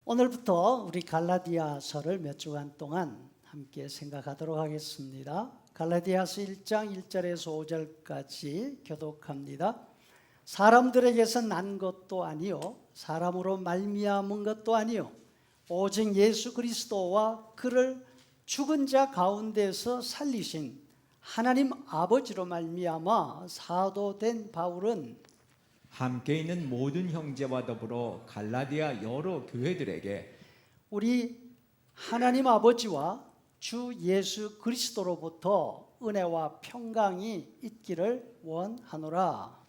오늘부터 우리 갈라디아서를 몇 주간 동안 함께 생각하도록 하겠습니다. 갈라디아서 1장 1절에서 5절까지 교독합니다. 사람들에게서 난 것도 아니요 사람으로 말미암은 것도 아니요 오직 예수 그리스도와 그를 죽은 자 가운데서 살리신 하나님 아버지로 말미암아 사도된 바울은 함께 있는 모든 형제와 더불어 갈라디아 여러 교회들에게 우리 하나님 아버지와 주 예수 그리스도로부터 은혜와 평강이 있기를 원하노라.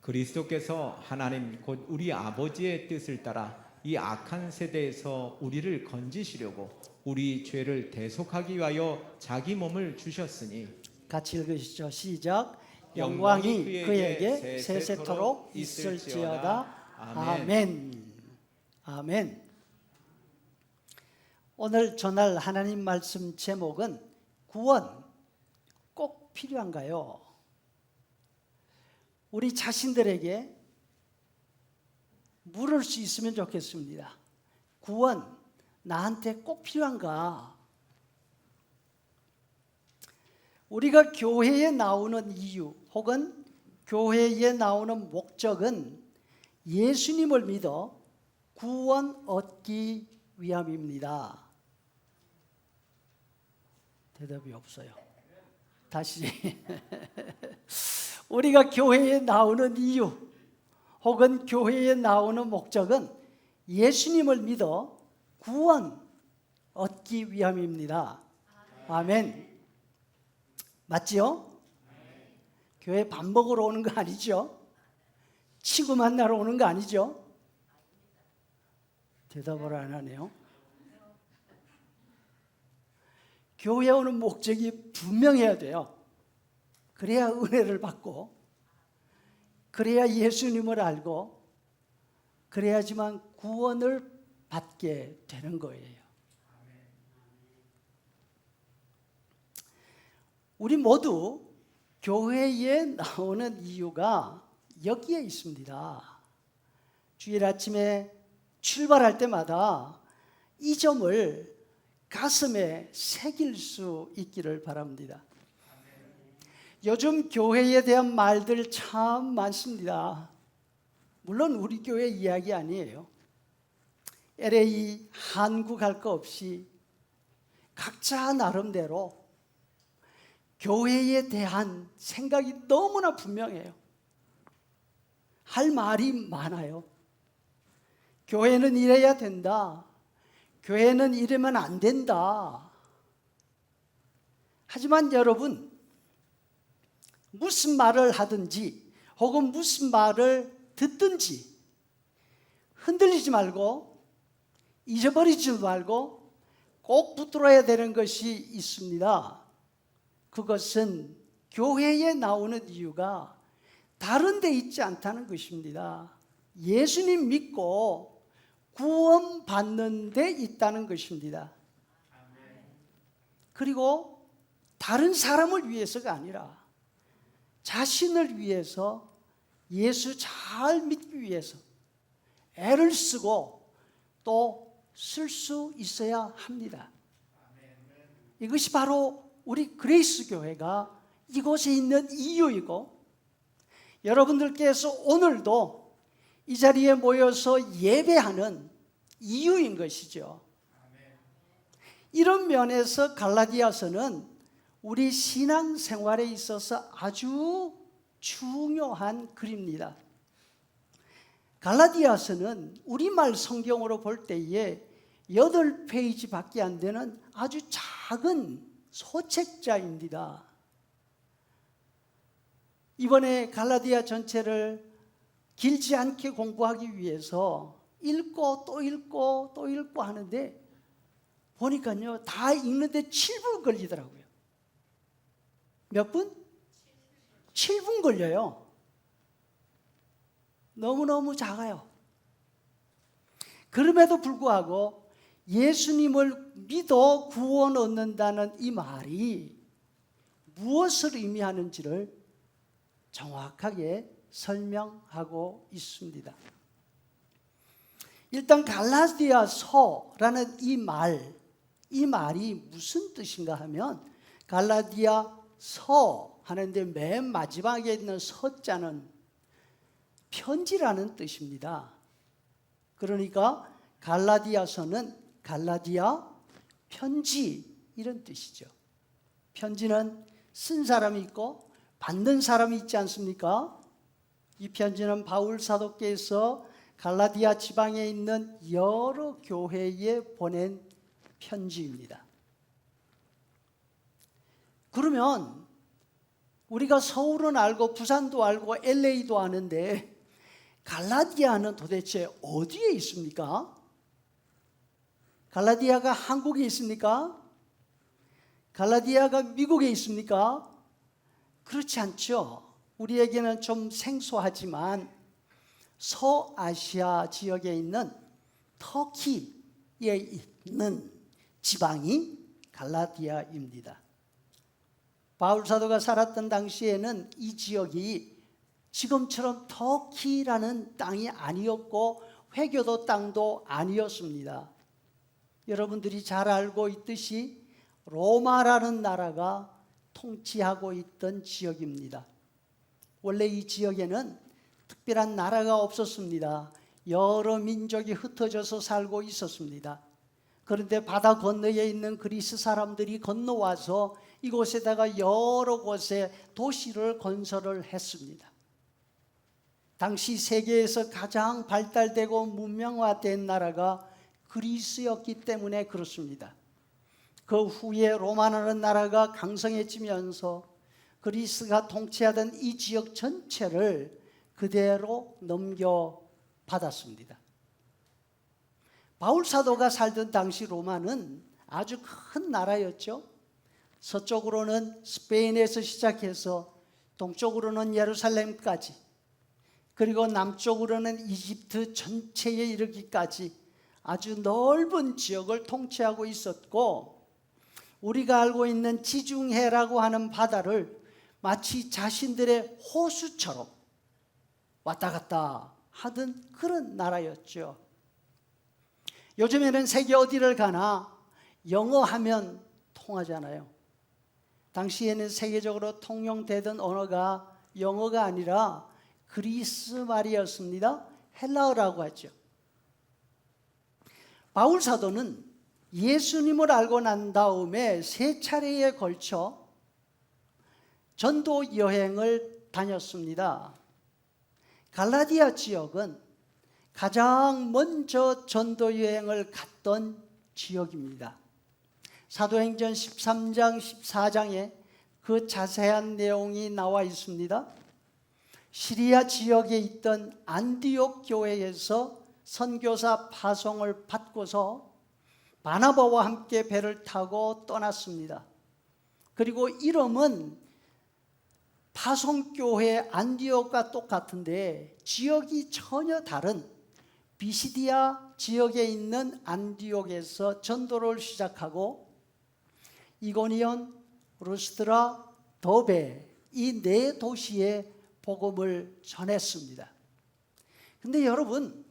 그리스도께서 하나님 곧 우리 아버지의 뜻을 따라 이 악한 세대에서 우리를 건지시려고 우리 죄를 대속하기 위하여 자기 몸을 주셨으니 같이 읽으시죠. 시작. 영광이 그에게 세세토록 있을지어다. 아멘. 아멘. 오늘 전할 하나님 말씀 제목은 구원 꼭 필요한가요? 우리 자신들에게 물을 수 있으면 좋겠습니다. 구원 나한테 꼭 필요한가? 우리가 교회에 나오는 이유 혹은 교회에 나오는 목적은 예수님을 믿어 구원 얻기 위함입니다. 대답이 없어요. 다시 우리가 교회에 나오는 이유 혹은 교회에 나오는 목적은 예수님을 믿어 구원 얻기 위함입니다. 아멘. 맞지요? 교회 밥 먹으러 오는 거 아니죠? 친구 만나러 오는 거 아니죠? 대답을 안 하네요. 교회 오는 목적이 분명해야 돼요. 그래야 은혜를 받고, 그래야 예수님을 알고, 그래야지만 구원을 받게 되는 거예요. 우리 모두 교회에 나오는 이유가 여기에 있습니다. 주일 아침에 출발할 때마다 이 점을 가슴에 새길 수 있기를 바랍니다. 요즘 교회에 대한 말들 참 많습니다. 물론 우리 교회 이야기 아니에요. LA, 한국 할 거 없이 각자 나름대로 교회에 대한 생각이 너무나 분명해요. 할 말이 많아요. 교회는 이래야 된다. 교회는 이러면 안 된다. 하지만 여러분, 무슨 말을 하든지 혹은 무슨 말을 듣든지 흔들리지 말고 잊어버리지 말고 꼭 붙들어야 되는 것이 있습니다. 그것은 교회에 나오는 이유가 다른 데 있지 않다는 것입니다. 예수님 믿고 구원받는 데 있다는 것입니다. 그리고 다른 사람을 위해서가 아니라 자신을 위해서 예수 잘 믿기 위해서 애를 쓰고 또 쓸 수 있어야 합니다. 이것이 바로 우리 그레이스 교회가 이곳에 있는 이유이고 여러분들께서 오늘도 이 자리에 모여서 예배하는 이유인 것이죠. 이런 면에서 갈라디아서는 우리 신앙생활에 있어서 아주 중요한 글입니다. 갈라디아서는 우리말 성경으로 볼 때에 8페이지밖에 안 되는 아주 작은 소책자입니다. 이번에 갈라디아 전체를 길지 않게 공부하기 위해서 읽고 또 읽고 또 읽고 하는데 보니까요 다 읽는데 7분 걸리더라고요. 몇 분? 7분 걸려요. 너무너무 작아요. 그럼에도 불구하고 예수님을 믿어 구원 얻는다는 이 말이 무엇을 의미하는지를 정확하게 설명하고 있습니다. 일단 갈라디아서라는 이 말이 무슨 뜻인가 하면 갈라디아서 하는데 맨 마지막에 있는 서자는 편지라는 뜻입니다. 그러니까 갈라디아서는 갈라디아 편지 이런 뜻이죠. 편지는 쓴 사람이 있고 받는 사람이 있지 않습니까? 이 편지는 바울 사도께서 갈라디아 지방에 있는 여러 교회에 보낸 편지입니다. 그러면 우리가 서울은 알고 부산도 알고 LA도 아는데 갈라디아는 도대체 어디에 있습니까? 갈라디아가 한국에 있습니까? 갈라디아가 미국에 있습니까? 그렇지 않죠. 우리에게는 좀 생소하지만 서아시아 지역에 있는 터키에 있는 지방이 갈라디아입니다. 바울 사도가 살았던 당시에는 이 지역이 지금처럼 터키라는 땅이 아니었고 회교도 땅도 아니었습니다. 여러분들이 잘 알고 있듯이 로마라는 나라가 통치하고 있던 지역입니다. 원래 이 지역에는 특별한 나라가 없었습니다. 여러 민족이 흩어져서 살고 있었습니다. 그런데 바다 건너에 있는 그리스 사람들이 건너와서 이곳에다가 여러 곳에 도시를 건설을 했습니다. 당시 세계에서 가장 발달되고 문명화된 나라가 그리스였기 때문에 그렇습니다. 그 후에 로마라는 나라가 강성해지면서 그리스가 통치하던 이 지역 전체를 그대로 넘겨받았습니다. 바울 사도가 살던 당시 로마는 아주 큰 나라였죠. 서쪽으로는 스페인에서 시작해서 동쪽으로는 예루살렘까지, 그리고 남쪽으로는 이집트 전체에 이르기까지 아주 넓은 지역을 통치하고 있었고, 우리가 알고 있는 지중해라고 하는 바다를 마치 자신들의 호수처럼 왔다 갔다 하던 그런 나라였죠. 요즘에는 세계 어디를 가나 영어 하면 통하잖아요. 당시에는 세계적으로 통용되던 언어가 영어가 아니라 그리스 말이었습니다. 헬라어라고 하죠. 바울 사도는 예수님을 알고 난 다음에 3차례에 걸쳐 전도 여행을 다녔습니다. 갈라디아 지역은 가장 먼저 전도 여행을 갔던 지역입니다. 사도행전 13장, 14장에 그 자세한 내용이 나와 있습니다. 시리아 지역에 있던 안디옥 교회에서 선교사 파송을 받고서 바나바와 함께 배를 타고 떠났습니다. 그리고 이름은 파송교회 안디옥과 똑같은데 지역이 전혀 다른 비시디아 지역에 있는 안디옥에서 전도를 시작하고 이고니온, 루스드라, 더베 이 4도시에 복음을 전했습니다. 근데 여러분,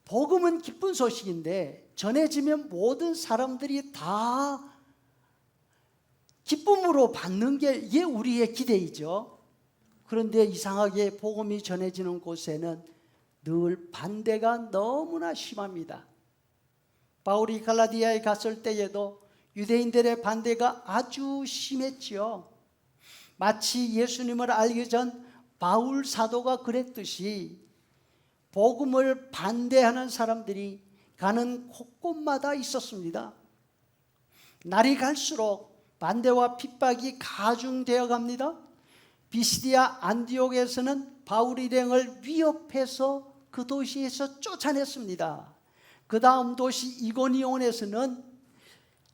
복음은 기쁜 소식인데 전해지면 모든 사람들이 다 기쁨으로 받는 게 이게 우리의 기대이죠. 그런데 이상하게 복음이 전해지는 곳에는 늘 반대가 너무나 심합니다. 바울이 갈라디아에 갔을 때에도 유대인들의 반대가 아주 심했지요. 마치 예수님을 알기 전 바울 사도가 그랬듯이 복음을 반대하는 사람들이 가는 곳곳마다 있었습니다. 날이 갈수록 반대와 핍박이 가중되어 갑니다. 비시디아 안디옥에서는 바울 일행을 위협해서 그 도시에서 쫓아냈습니다. 그 다음 도시 이고니온에서는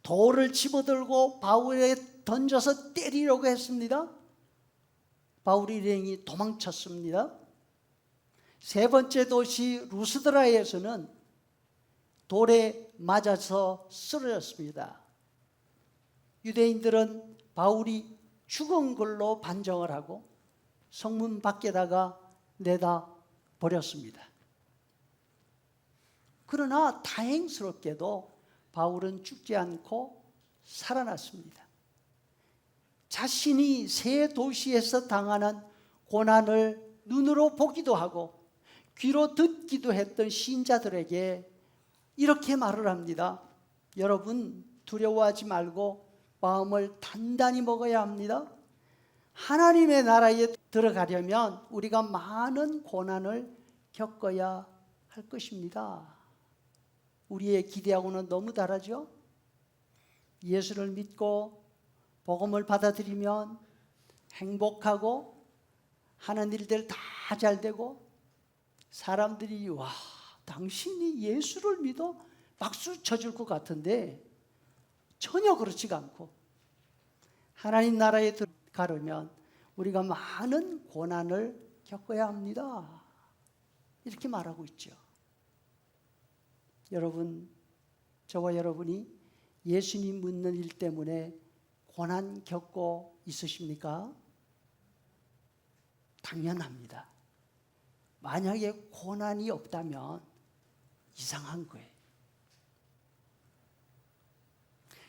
돌을 집어들고 바울에게 던져서 때리려고 했습니다. 바울 일행이 도망쳤습니다. 3번째 도시 루스드라에서는 돌에 맞아서 쓰러졌습니다. 유대인들은 바울이 죽은 걸로 반정을 하고 성문 밖에다가 내다 버렸습니다. 그러나 다행스럽게도 바울은 죽지 않고 살아났습니다. 자신이 새 도시에서 당하는 고난을 눈으로 보기도 하고 귀로 듣기도 했던 신자들에게 이렇게 말을 합니다. 여러분, 두려워하지 말고 마음을 단단히 먹어야 합니다. 하나님의 나라에 들어가려면 우리가 많은 고난을 겪어야 할 것입니다. 우리의 기대하고는 너무 다르죠? 예수를 믿고 복음을 받아들이면 행복하고 하는 일들 다 잘 되고 사람들이 와, 당신이 예수를 믿어 박수 쳐줄 것 같은데 전혀 그렇지가 않고 하나님 나라에 들어가려면 우리가 많은 고난을 겪어야 합니다. 이렇게 말하고 있죠. 여러분, 저와 여러분이 예수님 믿는 일 때문에 고난 겪고 있으십니까? 당연합니다. 만약에 고난이 없다면 이상한 거예요.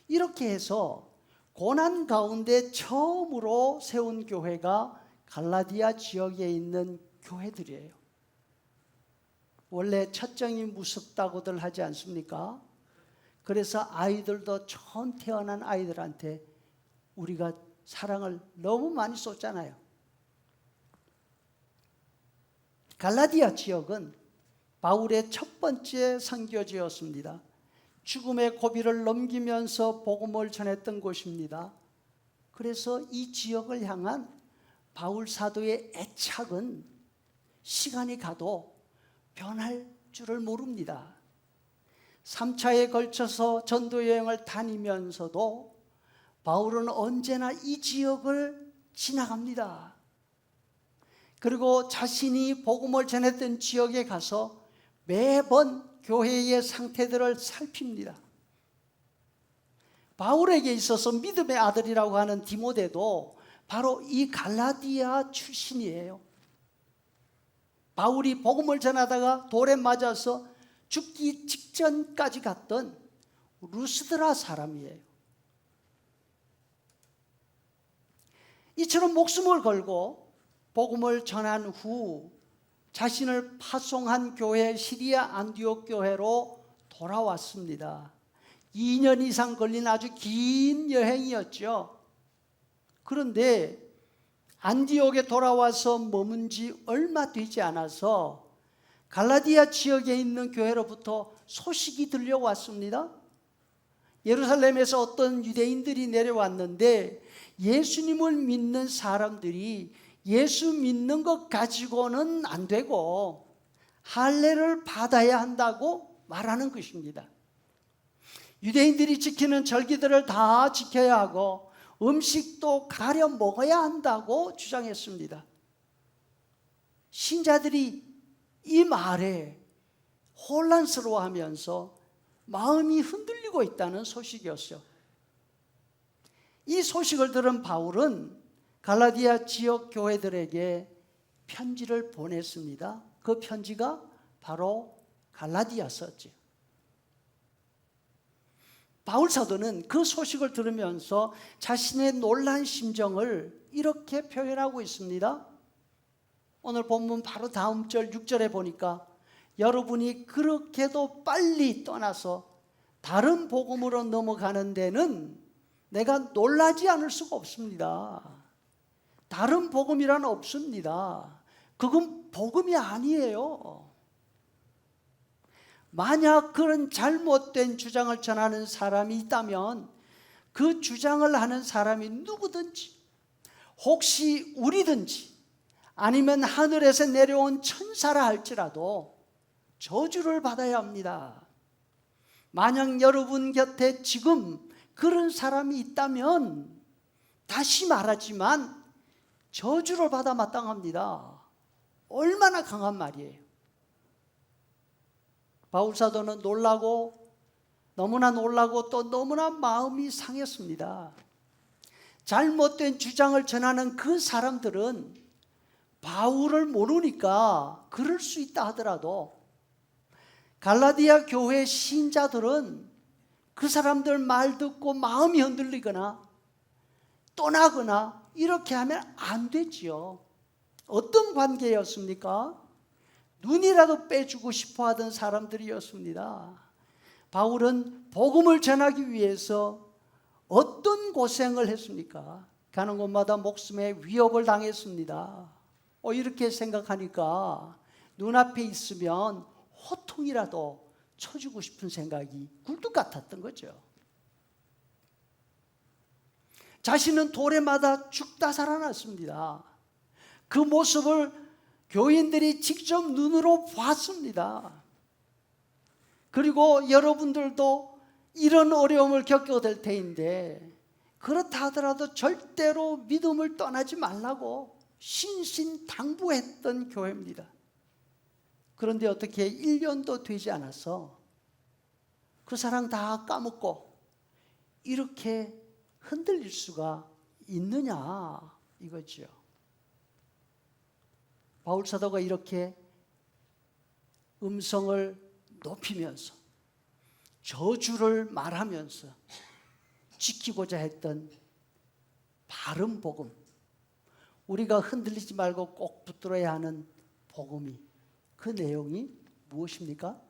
이렇게 해서 고난 가운데 처음으로 세운 교회가 갈라디아 지역에 있는 교회들이에요. 원래 첫정이 무섭다고들 하지 않습니까? 그래서 아이들도 처음 태어난 아이들한테 우리가 사랑을 너무 많이 쏟잖아요. 갈라디아 지역은 바울의 첫 번째 선교지였습니다. 죽음의 고비를 넘기면서 복음을 전했던 곳입니다. 그래서 이 지역을 향한 바울 사도의 애착은 시간이 가도 변할 줄을 모릅니다. 3차에 걸쳐서 전도 여행을 다니면서도 바울은 언제나 이 지역을 지나갑니다. 그리고 자신이 복음을 전했던 지역에 가서 매번 교회의 상태들을 살핍니다. 바울에게 있어서 믿음의 아들이라고 하는 디모데도 바로 이 갈라디아 출신이에요. 바울이 복음을 전하다가 돌에 맞아서 죽기 직전까지 갔던 루스드라 사람이에요. 이처럼 목숨을 걸고 복음을 전한 후 자신을 파송한 교회 시리아 안디옥 교회로 돌아왔습니다. 2년 이상 걸린 아주 긴 여행이었죠. 그런데 안디옥에 돌아와서 머문 지 얼마 되지 않아서 갈라디아 지역에 있는 교회로부터 소식이 들려왔습니다. 예루살렘에서 어떤 유대인들이 내려왔는데 예수님을 믿는 사람들이 예수 믿는 것 가지고는 안 되고 할례를 받아야 한다고 말하는 것입니다. 유대인들이 지키는 절기들을 다 지켜야 하고 음식도 가려 먹어야 한다고 주장했습니다. 신자들이 이 말에 혼란스러워하면서 마음이 흔들리고 있다는 소식이었어요. 이 소식을 들은 바울은 갈라디아 지역 교회들에게 편지를 보냈습니다. 그 편지가 바로 갈라디아서죠. 바울 사도는 그 소식을 들으면서 자신의 놀란 심정을 이렇게 표현하고 있습니다. 오늘 본문 바로 다음 절 6절에 보니까 여러분이 그렇게도 빨리 떠나서 다른 복음으로 넘어가는 데는 내가 놀라지 않을 수가 없습니다. 다른 복음이란 없습니다. 그건 복음이 아니에요. 만약 그런 잘못된 주장을 전하는 사람이 있다면 그 주장을 하는 사람이 누구든지 혹시 우리든지 아니면 하늘에서 내려온 천사라 할지라도 저주를 받아야 합니다. 만약 여러분 곁에 지금 그런 사람이 있다면 다시 말하지만 저주를 받아 마땅합니다. 얼마나 강한 말이에요. 바울 사도는 너무나 놀라고 또 너무나 마음이 상했습니다. 잘못된 주장을 전하는 그 사람들은 바울을 모르니까 그럴 수 있다 하더라도 갈라디아 교회 신자들은 그 사람들 말 듣고 마음이 흔들리거나 떠나거나 이렇게 하면 안 되지요. 어떤 관계였습니까? 눈이라도 빼주고 싶어 하던 사람들이었습니다. 바울은 복음을 전하기 위해서 어떤 고생을 했습니까? 가는 곳마다 목숨에 위협을 당했습니다. 이렇게 생각하니까 눈앞에 있으면 호통이라도 쳐주고 싶은 생각이 굴뚝 같았던 거죠. 자신은 돌에 맞아 죽다 살아났습니다. 그 모습을 교인들이 직접 눈으로 봤습니다. 그리고 여러분들도 이런 어려움을 겪게 될 테인데 그렇다 하더라도 절대로 믿음을 떠나지 말라고 신신당부했던 교회입니다. 그런데 어떻게 1년도 되지 않아서 그 사랑 다 까먹고 이렇게 흔들릴 수가 있느냐 이거죠. 바울 사도가 이렇게 음성을 높이면서 저주를 말하면서 지키고자 했던 바른 복음, 우리가 흔들리지 말고 꼭 붙들어야 하는 복음이, 그 내용이 무엇입니까?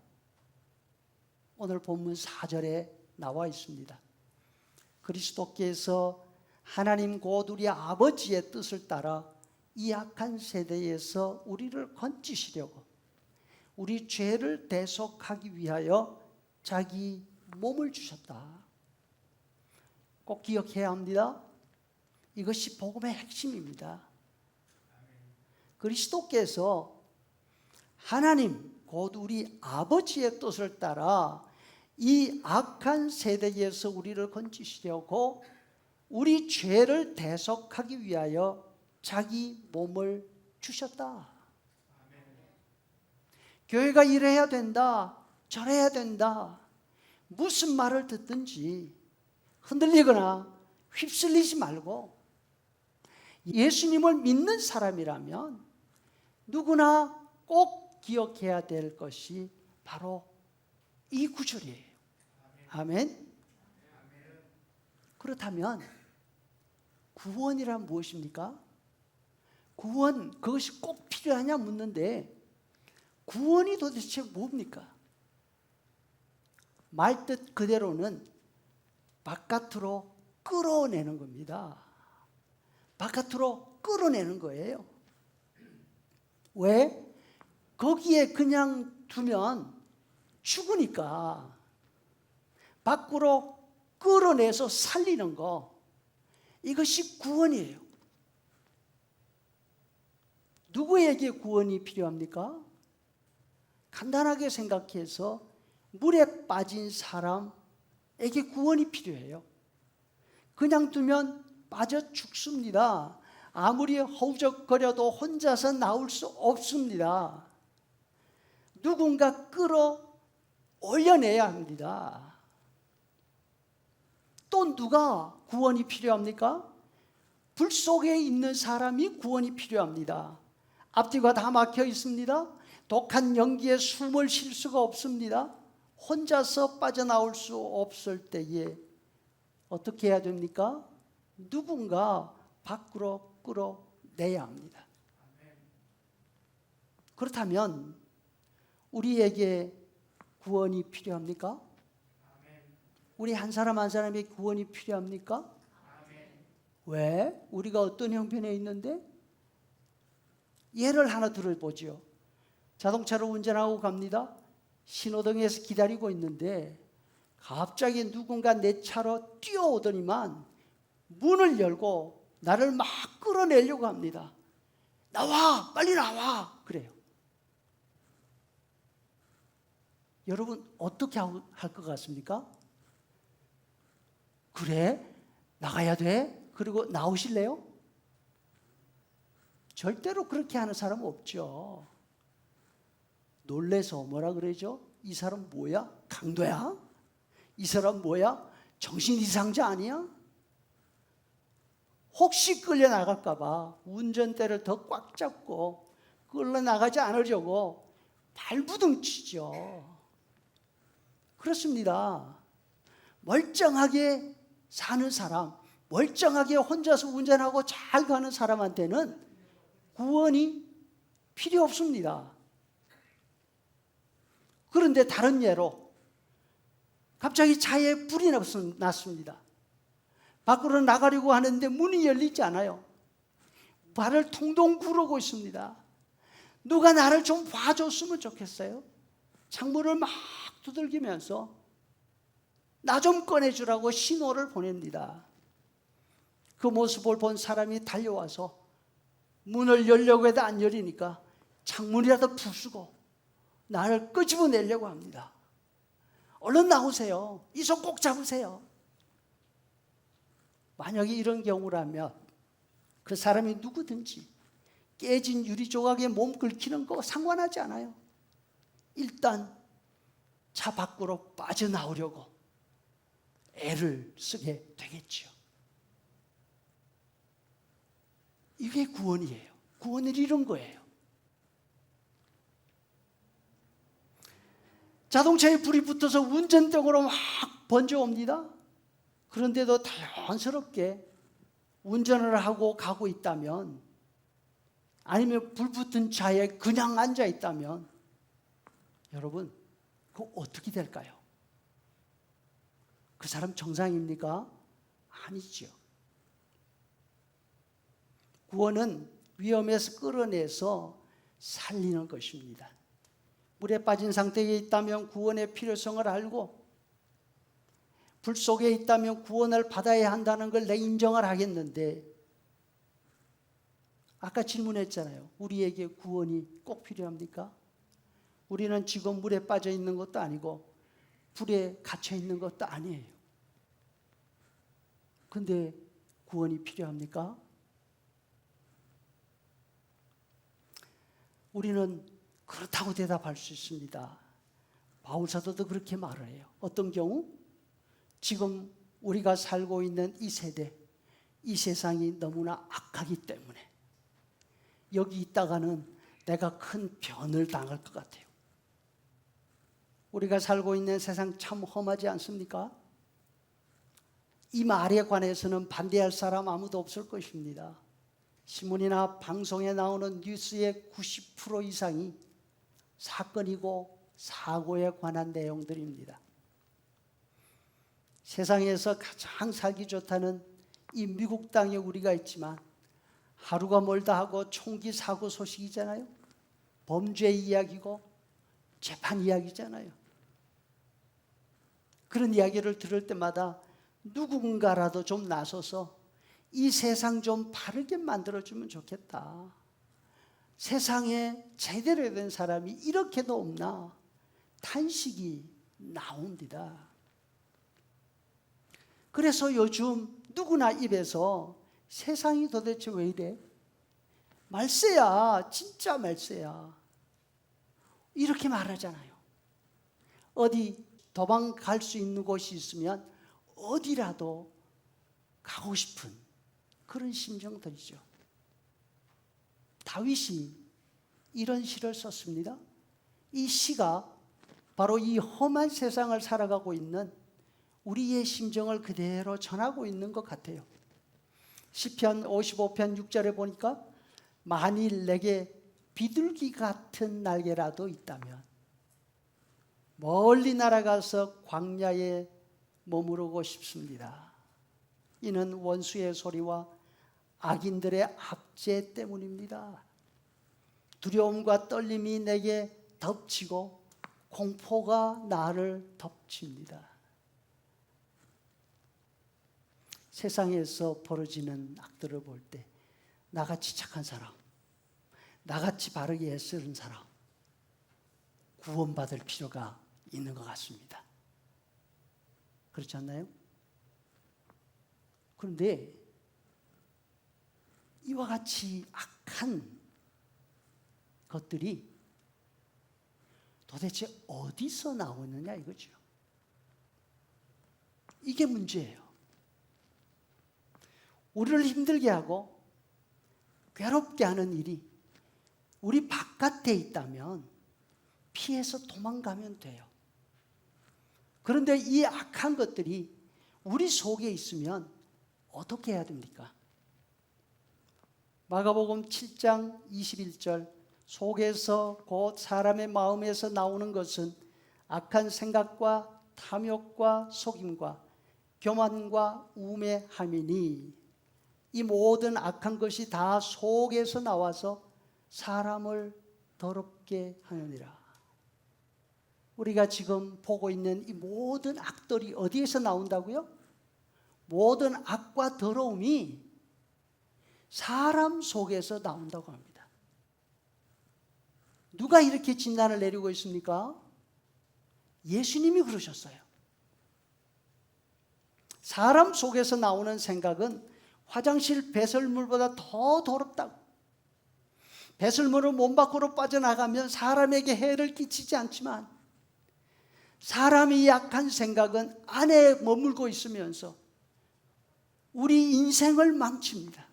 오늘 본문 4절에 나와 있습니다. 그리스도께서 하나님 곧 우리 아버지의 뜻을 따라 이 악한 세대에서 우리를 건지시려고 우리 죄를 대속하기 위하여 자기 몸을 주셨다. 꼭 기억해야 합니다. 이것이 복음의 핵심입니다. 그리스도께서 하나님 곧 우리 아버지의 뜻을 따라 이 악한 세대에서 우리를 건지시려고 우리 죄를 대속하기 위하여 자기 몸을 주셨다. 교회가 이래야 된다, 저래야 된다, 무슨 말을 듣든지 흔들리거나 휩쓸리지 말고 예수님을 믿는 사람이라면 누구나 꼭 기억해야 될 것이 바로 이 구절이에요. 아멘. 그렇다면 구원이란 무엇입니까? 구원, 그것이 꼭 필요하냐 묻는데 구원이 도대체 뭡니까? 말뜻 그대로는 바깥으로 끌어내는 겁니다. 바깥으로 끌어내는 거예요. 왜? 거기에 그냥 두면 죽으니까 밖으로 끌어내서 살리는 거, 이것이 구원이에요. 누구에게 구원이 필요합니까? 간단하게 생각해서 물에 빠진 사람에게 구원이 필요해요. 그냥 두면 빠져 죽습니다. 아무리 허우적거려도 혼자서 나올 수 없습니다. 누군가 끌어 올려내야 합니다. 또 누가 구원이 필요합니까? 불 속에 있는 사람이 구원이 필요합니다. 앞뒤가 다 막혀 있습니다. 독한 연기에 숨을 쉴 수가 없습니다. 혼자서 빠져나올 수 없을 때에 어떻게 해야 됩니까? 누군가 밖으로 끌어내야 합니다. 그렇다면 우리에게 구원이 필요합니까? 우리 한 사람 한 사람에게 구원이 필요합니까? 왜? 우리가 어떤 형편에 있는데? 예를 하나 들어보죠. 자동차를 운전하고 갑니다. 신호등에서 기다리고 있는데 갑자기 누군가 내 차로 뛰어오더니만 문을 열고 나를 막 끌어내려고 합니다. 나와! 빨리 나와! 그래요. 여러분 어떻게 할 것 같습니까? 그래? 나가야 돼? 그리고 나오실래요? 절대로 그렇게 하는 사람은 없죠. 놀래서 뭐라 그러죠? 이 사람 뭐야? 강도야? 이 사람 뭐야? 정신 이상자 아니야? 혹시 끌려 나갈까 봐 운전대를 더 꽉 잡고 끌려 나가지 않으려고 발부둥 치죠. 그렇습니다. 멀쩡하게 사는 사람, 멀쩡하게 혼자서 운전하고 잘 가는 사람한테는 구원이 필요 없습니다. 그런데 다른 예로 갑자기 차에 불이 났습니다. 밖으로 나가려고 하는데 문이 열리지 않아요. 발을 통동 구르고 있습니다. 누가 나를 좀 봐줬으면 좋겠어요. 창문을 막 두들기면서 나 좀 꺼내주라고 신호를 보냅니다. 그 모습을 본 사람이 달려와서 문을 열려고 해도 안 열리니까 창문이라도 부수고 나를 끄집어내려고 합니다. 얼른 나오세요. 이 손 꼭 잡으세요. 만약에 이런 경우라면 그 사람이 누구든지 깨진 유리 조각에 몸 긁히는 거 상관하지 않아요. 일단 차 밖으로 빠져나오려고 애를 쓰게 되겠지요. 이게 구원이에요. 구원은 이런 거예요. 자동차에 불이 붙어서 운전대로 막 번져옵니다. 그런데도 자연스럽게 운전을 하고 가고 있다면, 아니면 불 붙은 차에 그냥 앉아 있다면, 여러분, 그거 어떻게 될까요? 그 사람 정상입니까? 아니죠. 구원은 위험에서 끌어내서 살리는 것입니다. 물에 빠진 상태에 있다면 구원의 필요성을 알고, 불 속에 있다면 구원을 받아야 한다는 걸 내 인정을 하겠는데, 아까 질문했잖아요. 우리에게 구원이 꼭 필요합니까? 우리는 지금 물에 빠져 있는 것도 아니고 불에 갇혀 있는 것도 아니에요. 근데 구원이 필요합니까? 우리는 그렇다고 대답할 수 있습니다. 바울 사도도 그렇게 말을 해요. 어떤 경우? 지금 우리가 살고 있는 이 세대, 이 세상이 너무나 악하기 때문에 여기 있다가는 내가 큰 변을 당할 것 같아요. 우리가 살고 있는 세상 참 험하지 않습니까? 이 말에 관해서는 반대할 사람 아무도 없을 것입니다. 신문이나 방송에 나오는 뉴스의 90% 이상이 사건이고 사고에 관한 내용들입니다. 세상에서 가장 살기 좋다는 이 미국 땅에 우리가 있지만 하루가 멀다 하고 총기 사고 소식이잖아요. 범죄 이야기고 재판 이야기잖아요. 그런 이야기를 들을 때마다 누군가라도 좀 나서서 이 세상 좀 바르게 만들어주면 좋겠다. 세상에 제대로 된 사람이 이렇게도 없나 탄식이 나옵니다. 그래서 요즘 누구나 입에서 세상이 도대체 왜 이래? 말세야, 진짜 말세야. 이렇게 말하잖아요. 어디 도망갈 수 있는 곳이 있으면 어디라도 가고 싶은 그런 심정들이죠. 다윗이 이런 시를 썼습니다. 이 시가 바로 이 험한 세상을 살아가고 있는 우리의 심정을 그대로 전하고 있는 것 같아요. 시편 55편 6절에 보니까 만일 내게 비둘기 같은 날개라도 있다면 멀리 날아가서 광야에 머무르고 싶습니다. 이는 원수의 소리와 악인들의 압제 때문입니다. 두려움과 떨림이 내게 덮치고 공포가 나를 덮칩니다. 세상에서 벌어지는 악들을 볼 때 나같이 착한 사람, 나같이 바르게 애쓰는 사람 구원받을 필요가 있는 것 같습니다. 그렇지 않나요? 그런데 이와 같이 악한 것들이 도대체 어디서 나오느냐 이거죠. 이게 문제예요. 우리를 힘들게 하고 괴롭게 하는 일이 우리 바깥에 있다면 피해서 도망가면 돼요. 그런데 이 악한 것들이 우리 속에 있으면 어떻게 해야 됩니까? 마가복음 7장 21절, 속에서 곧 사람의 마음에서 나오는 것은 악한 생각과 탐욕과 속임과 교만과 우매함이니 이 모든 악한 것이 다 속에서 나와서 사람을 더럽게 하느니라. 우리가 지금 보고 있는 이 모든 악들이 어디에서 나온다고요? 모든 악과 더러움이 사람 속에서 나온다고 합니다. 누가 이렇게 진단을 내리고 있습니까? 예수님이 그러셨어요. 사람 속에서 나오는 생각은 화장실 배설물보다 더 더럽다고. 배설물은 몸 밖으로 빠져나가면 사람에게 해를 끼치지 않지만 사람이 약한 생각은 안에 머물고 있으면서 우리 인생을 망칩니다.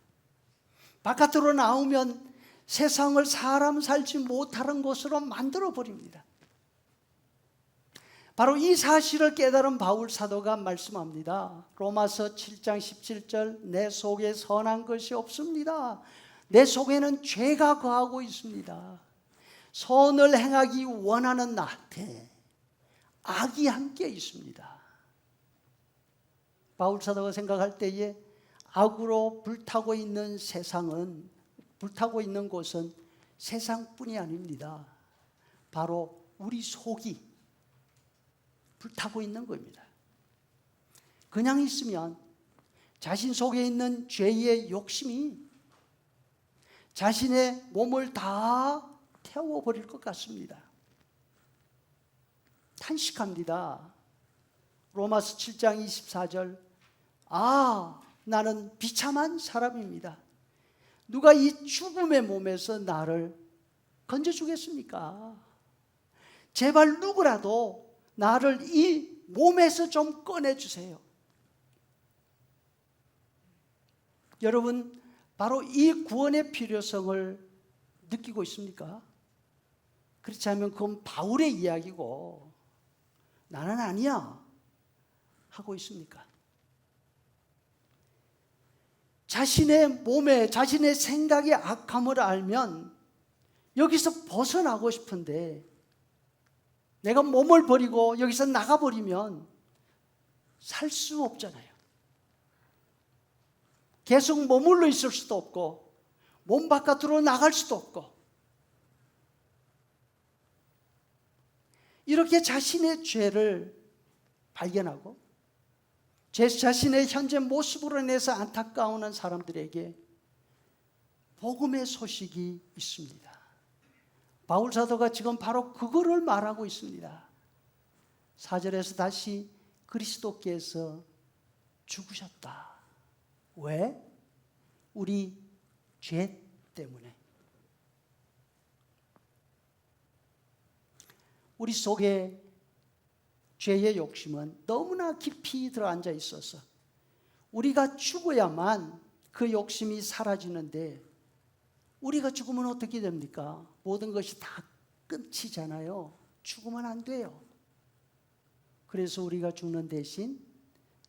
바깥으로 나오면 세상을 사람 살지 못하는 곳으로 만들어 버립니다. 바로 이 사실을 깨달은 바울 사도가 말씀합니다. 로마서 7장 17절, 내 속에 선한 것이 없습니다. 내 속에는 죄가 거하고 있습니다. 선을 행하기 원하는 나한테 악이 함께 있습니다. 바울 사도가 생각할 때에 악으로 불타고 있는 세상은, 불타고 있는 곳은 세상뿐이 아닙니다. 바로 우리 속이 불타고 있는 겁니다. 그냥 있으면 자신 속에 있는 죄의 욕심이 자신의 몸을 다 태워버릴 것 같습니다. 탄식합니다. 로마서 7장 24절, 나는 비참한 사람입니다. 누가 이 죽음의 몸에서 나를 건져주겠습니까? 제발 누구라도 나를 이 몸에서 좀 꺼내주세요. 여러분, 바로 이 구원의 필요성을 느끼고 있습니까? 그렇지 않으면 그건 바울의 이야기고 나는 아니야 하고 있습니까? 자신의 몸에, 자신의 생각의 악함을 알면 여기서 벗어나고 싶은데 내가 몸을 버리고 여기서 나가버리면 살 수 없잖아요. 계속 머물러 있을 수도 없고 몸 바깥으로 나갈 수도 없고 이렇게 자신의 죄를 발견하고 제 자신의 현재 모습으로 인해서 안타까워하는 사람들에게 복음의 소식이 있습니다. 바울 사도가 지금 바로 그거를 말하고 있습니다. 4절에서 다시 그리스도께서 죽으셨다. 왜? 우리 죄 때문에. 우리 속에 죄의 욕심은 너무나 깊이 들어앉아 있어서 우리가 죽어야만 그 욕심이 사라지는데 우리가 죽으면 어떻게 됩니까? 모든 것이 다 끝이잖아요. 죽으면 안 돼요. 그래서 우리가 죽는 대신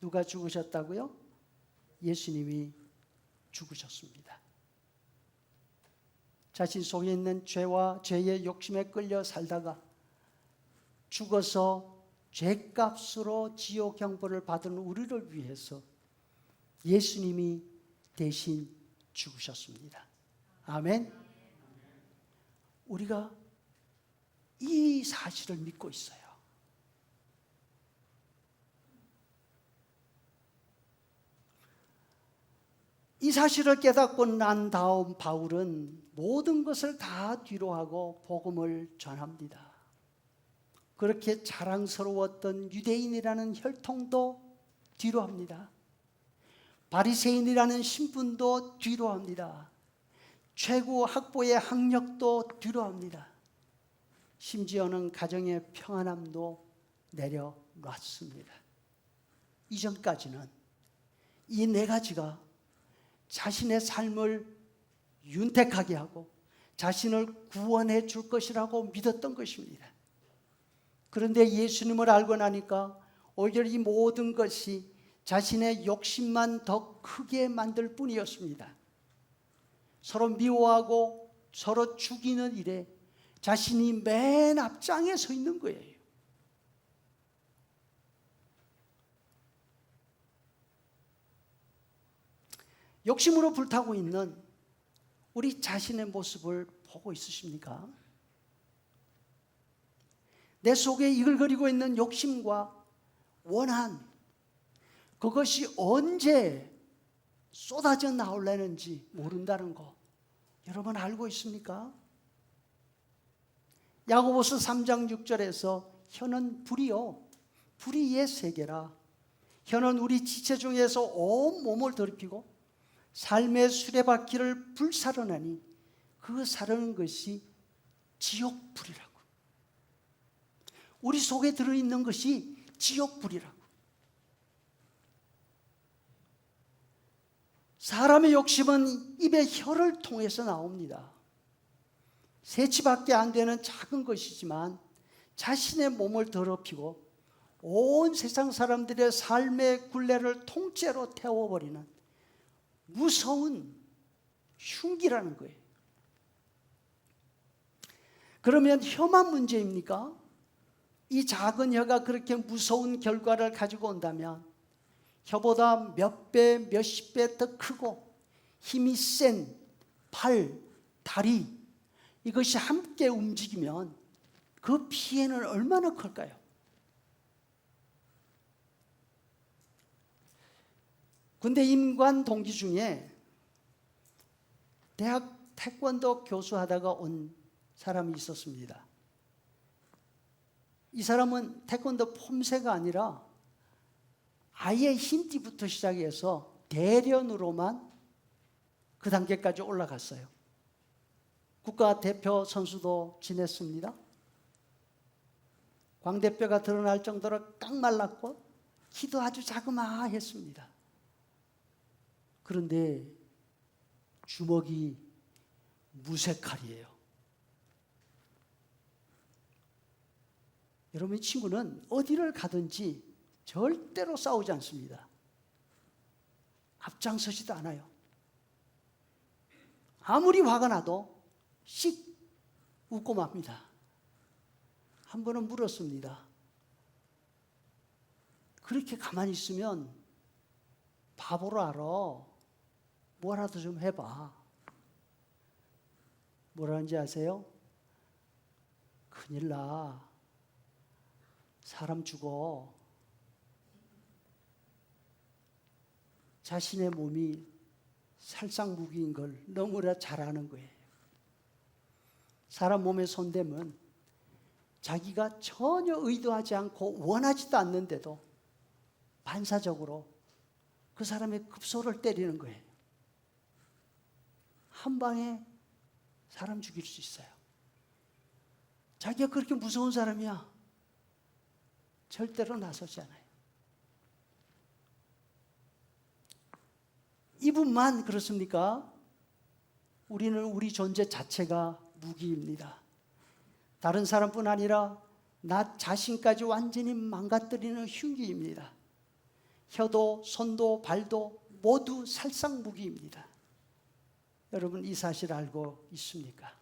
누가 죽으셨다고요? 예수님이 죽으셨습니다. 자신 속에 있는 죄와 죄의 욕심에 끌려 살다가 죽어서 죄값으로 지옥 형벌을 받은 우리를 위해서 예수님이 대신 죽으셨습니다. 아멘. 우리가 이 사실을 믿고 있어요. 이 사실을 깨닫고 난 다음 바울은 모든 것을 다 뒤로하고 복음을 전합니다. 그렇게 자랑스러웠던 유대인이라는 혈통도 뒤로합니다. 바리새인이라는 신분도 뒤로합니다. 최고 학부의 학력도 뒤로합니다. 심지어는 가정의 평안함도 내려놨습니다. 이전까지는 이 네 가지가 자신의 삶을 윤택하게 하고 자신을 구원해 줄 것이라고 믿었던 것입니다. 그런데 예수님을 알고 나니까 오히려 이 모든 것이 자신의 욕심만 더 크게 만들 뿐이었습니다. 서로 미워하고 서로 죽이는 일에 자신이 맨 앞장에 서 있는 거예요. 욕심으로 불타고 있는 우리 자신의 모습을 보고 있으십니까? 내 속에 이글거리고 있는 욕심과 원한, 그것이 언제 쏟아져 나오려는지 모른다는 거 여러분 알고 있습니까? 야고보서 3장 6절에서 혀는 불이요 불의의 세계라. 혀는 우리 지체 중에서 온 몸을 더럽히고 삶의 수레바퀴를 불사르나니 그 사르는 것이 지옥불이라고. 우리 속에 들어있는 것이 지옥불이라고. 사람의 욕심은 입의 혀를 통해서 나옵니다. 세치밖에 안 되는 작은 것이지만 자신의 몸을 더럽히고 온 세상 사람들의 삶의 굴레를 통째로 태워버리는 무서운 흉기라는 거예요. 그러면 혀만 문제입니까? 이 작은 혀가 그렇게 무서운 결과를 가지고 온다면 혀보다 몇 배, 몇십 배 더 크고 힘이 센 팔, 다리, 이것이 함께 움직이면 그 피해는 얼마나 클까요? 군대 임관 동기 중에 대학 태권도 교수하다가 온 사람이 있었습니다. 이 사람은 태권도 폼새가 아니라 아예 흰띠부터 시작해서 대련으로만 그 단계까지 올라갔어요. 국가대표 선수도 지냈습니다. 광대뼈가 드러날 정도로 깡말랐고 키도 아주 자그마했습니다. 그런데 주먹이 무쇠칼이에요. 여러분, 이 친구는 어디를 가든지 절대로 싸우지 않습니다. 앞장서지도 않아요. 아무리 화가 나도 씩 웃고 맙니다. 한 번은 물었습니다. 그렇게 가만히 있으면 바보로 알아. 뭐라도 좀 해봐. 뭐라는지 아세요? 큰일 나. 사람 죽어. 자신의 몸이 살상무기인 걸 너무나 잘 아는 거예요. 사람 몸에 손대면 자기가 전혀 의도하지 않고 원하지도 않는데도 반사적으로 그 사람의 급소를 때리는 거예요. 한 방에 사람 죽일 수 있어요. 자기가 그렇게 무서운 사람이야. 절대로 나서지 않아요. 이분만 그렇습니까? 우리는 우리 존재 자체가 무기입니다. 다른 사람뿐 아니라 나 자신까지 완전히 망가뜨리는 흉기입니다. 혀도 손도 발도 모두 살상무기입니다. 여러분, 이 사실 알고 있습니까?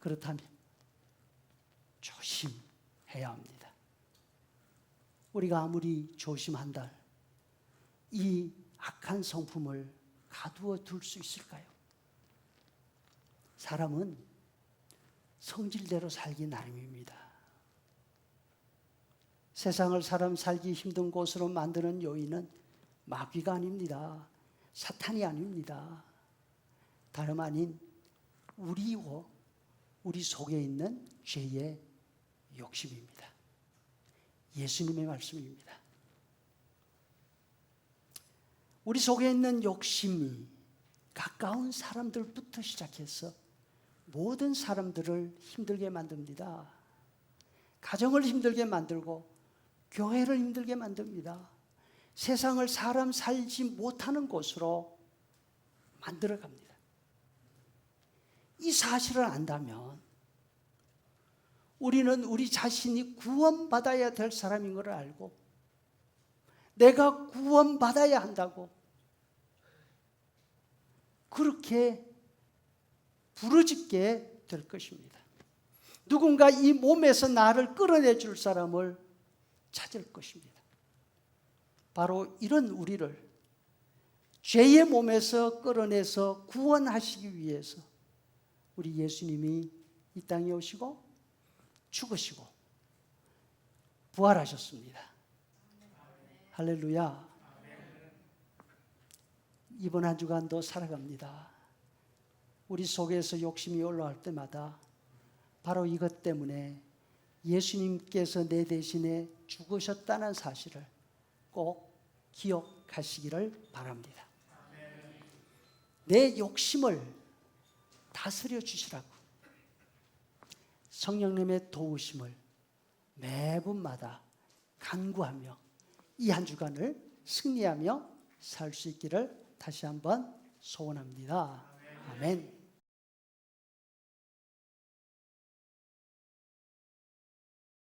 그렇다면 조심해야 합니다. 우리가 아무리 조심한들 이 악한 성품을 가두어 둘 수 있을까요? 사람은 성질대로 살기 나름입니다. 세상을 사람 살기 힘든 곳으로 만드는 요인은 마귀가 아닙니다. 사탄이 아닙니다. 다름 아닌 우리와 우리 속에 있는 죄의 욕심입니다. 예수님의 말씀입니다. 우리 속에 있는 욕심이 가까운 사람들부터 시작해서 모든 사람들을 힘들게 만듭니다. 가정을 힘들게 만들고 교회를 힘들게 만듭니다. 세상을 사람 살지 못하는 곳으로 만들어갑니다. 이 사실을 안다면 우리는 우리 자신이 구원받아야 될 사람인 걸 알고 내가 구원받아야 한다고 그렇게 부르짖게 될 것입니다. 누군가 이 몸에서 나를 끌어내 줄 사람을 찾을 것입니다. 바로 이런 우리를 죄의 몸에서 끌어내서 구원하시기 위해서 우리 예수님이 이 땅에 오시고 죽으시고 부활하셨습니다. 할렐루야. 이번 한 주간도 살아갑니다. 우리 속에서 욕심이 올라올 때마다 바로 이것 때문에 예수님께서 내 대신에 죽으셨다는 사실을 꼭 기억하시기를 바랍니다. 내 욕심을 다스려 주시라고 성령님의 도우심을 매분마다 간구하며 이 한 주간을 승리하며 살 수 있기를 다시 한번 소원합니다. 아멘.